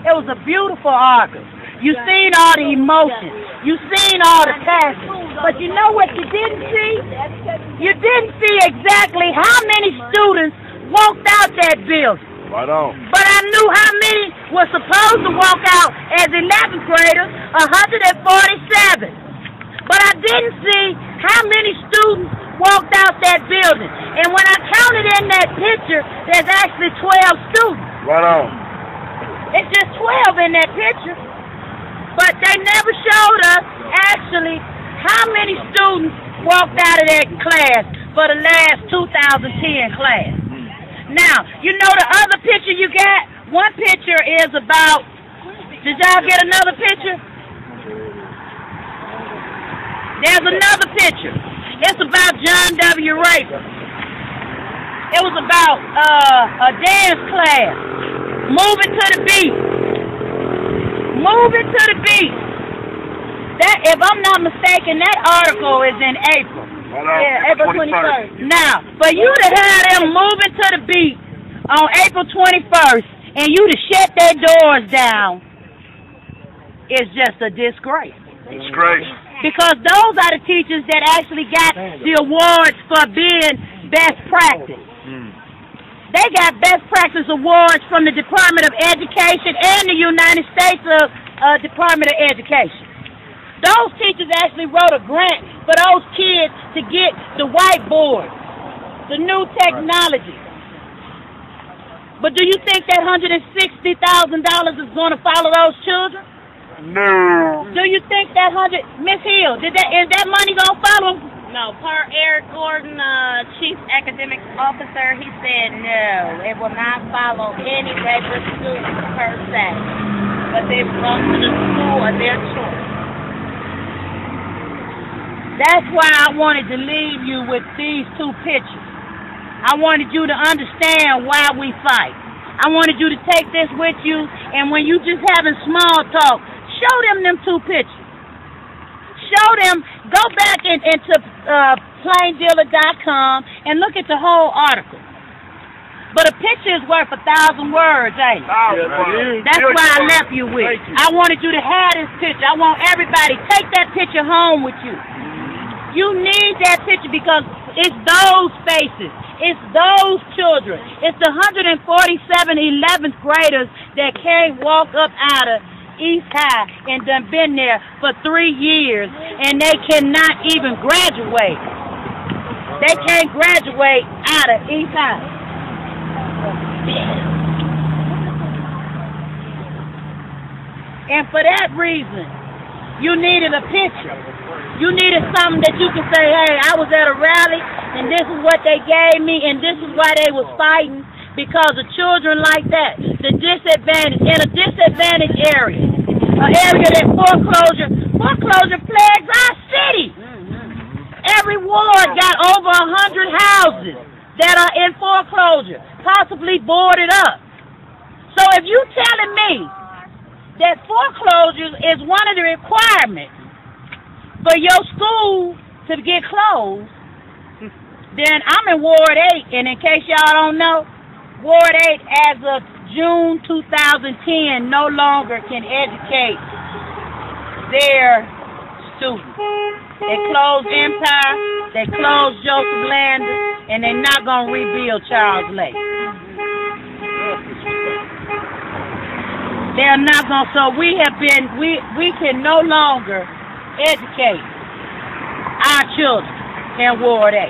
It was a beautiful article. You seen all the emotions. You seen all the passion. But you know what you didn't see? You didn't see exactly how many students walked out that building. Right on. But I knew how many were supposed to walk out as 11th graders, 147. But I didn't see how many students walked out that building. And when I counted in that picture, there's actually 12 students. Right on. It's just 12 in that picture. But they never showed us actually how many students walked out of that class for the last 2010 class. Now, you know the other picture you got? One picture is about, did y'all get another picture? There's another picture. It's about John W. Raper. It was about a dance class. Moving to the beat. Moving to the beat. That, if I'm not mistaken, that article is in April. Yeah, April 21st. Now, for you to have them moving to the beat on April 21st and you to shut their doors down is just a disgrace. Disgrace. Because those are the teachers that actually got the awards for being best practice. They got best practice awards from the Department of Education and the United States Department of Education. Those teachers actually wrote a grant for those kids to get the whiteboard, the new technology. But do you think that $160,000 is going to follow those children? No. Do you think that Miss Hill, is that money going to follow them? No, per Eric Gordon, Chief Academic Officer, he said no, it will not follow any regular students per se, but they belong to the school of their choice. That's why I wanted to leave you with these two pictures. I wanted you to understand why we fight. I wanted you to take this with you, and when you just having small talk, show them two pictures. Show them, go back into plaindealer.com and look at the whole article. But a picture is worth 1,000 words, ain't it? That's why I left you with. I wanted you to have this picture. I want everybody, take that picture home with you. You need that picture because it's those faces. It's those children. It's the 147 11th graders that can't walk up out of East High and done been there for 3 years, and they cannot even graduate. They can't graduate out of East High. And for that reason, you needed a picture. You needed something that you could say, hey, I was at a rally And this is what they gave me, and this is why they was fighting, because of children like that. The disadvantage, in a disadvantaged area, an area that foreclosure plagues our city. Every ward got over 100 houses that are in foreclosure, possibly boarded up. So if you telling me that foreclosures is one of the requirements for your school to get closed, then I'm in Ward 8, and in case y'all don't know, Ward 8 as of June 2010 no longer can educate their students. They closed Empire, they closed Joseph Landis, and they're not going to rebuild Charles Lake. They're not going to, so we can no longer educate our children in Ward 8.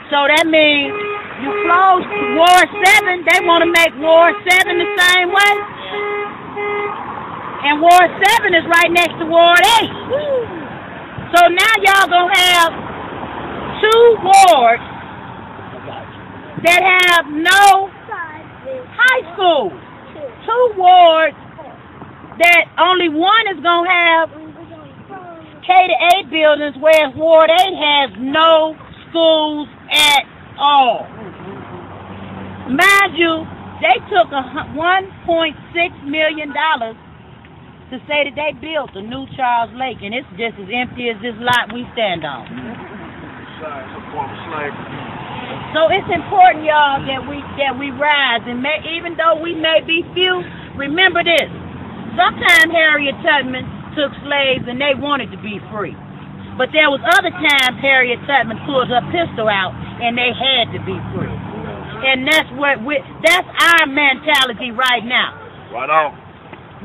So that means you close Ward 7, they want to make Ward 7 the same way. And Ward 7 is right next to Ward 8. So now y'all gonna have 2 wards that have no high school. 2 wards that only one is gonna have K-8 buildings, whereas Ward 8 has no schools at all. Mind you, they took $1.6 million to say that they built a new Charles Lake, and it's just as empty as this lot we stand on. So it's important, y'all, that we rise, and even though we may be few, remember this: sometimes Harriet Tubman took slaves and they wanted to be free, but there was other times Harriet Tubman pulled her pistol out and they had to be free, and that's our mentality right now. Right on.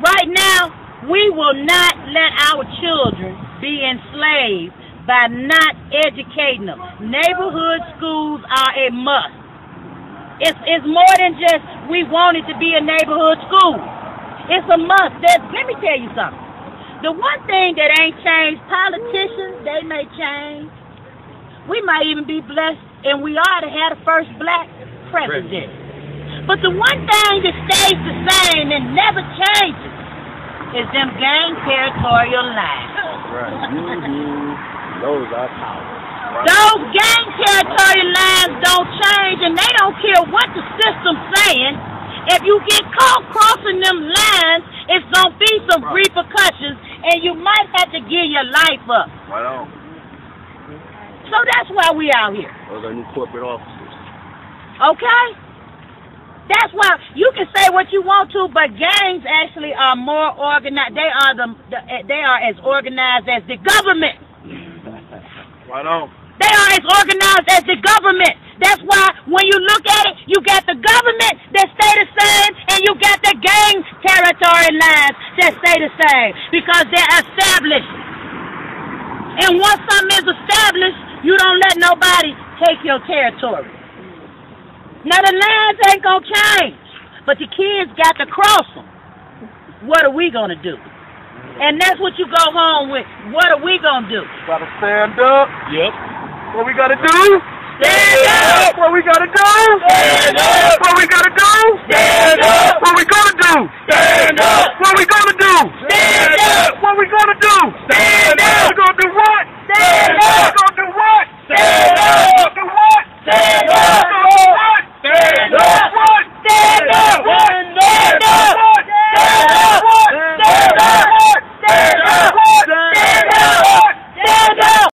Right now, we will not let our children be enslaved by not educating them. Neighborhood schools are a must. It's more than just we want it to be a neighborhood school. It's a must. Let me tell you something. The one thing that ain't changed, politicians, they may change. We might even be blessed, and we are to have the first black president. But the one thing that stays the same and never changes is them gang territorial lines. Right. Those are power. Those gang territorial lines don't change, and they don't care what the system's saying. If you get caught crossing them lines, it's going to be some repercussions, and you might have to give your life up. Right on. So that's why we out here. Those are new corporate officers. Okay? That's why you can say what you want to, but gangs actually are more organized. They are as organized as the government. Right on. They are as organized as the government. That's why when you look at it, you got the government that stay the same, and you got the gang territory lines that stay the same because they're established. And once something is established, you don't let nobody take your territory. Now the lines ain't gonna change, but the kids got to cross them. What are we gonna do? And that's what you go home with. What are we gonna do? Gotta stand up. Yep. What we gotta do? Stand up! What we gotta do? Stand up! What we gotta do? Stand up! What we gonna do? Stand up! What we gonna do? Stand up! What we gonna do? Stand up! We gonna do what? Stand up! We gonna do what? Stand up!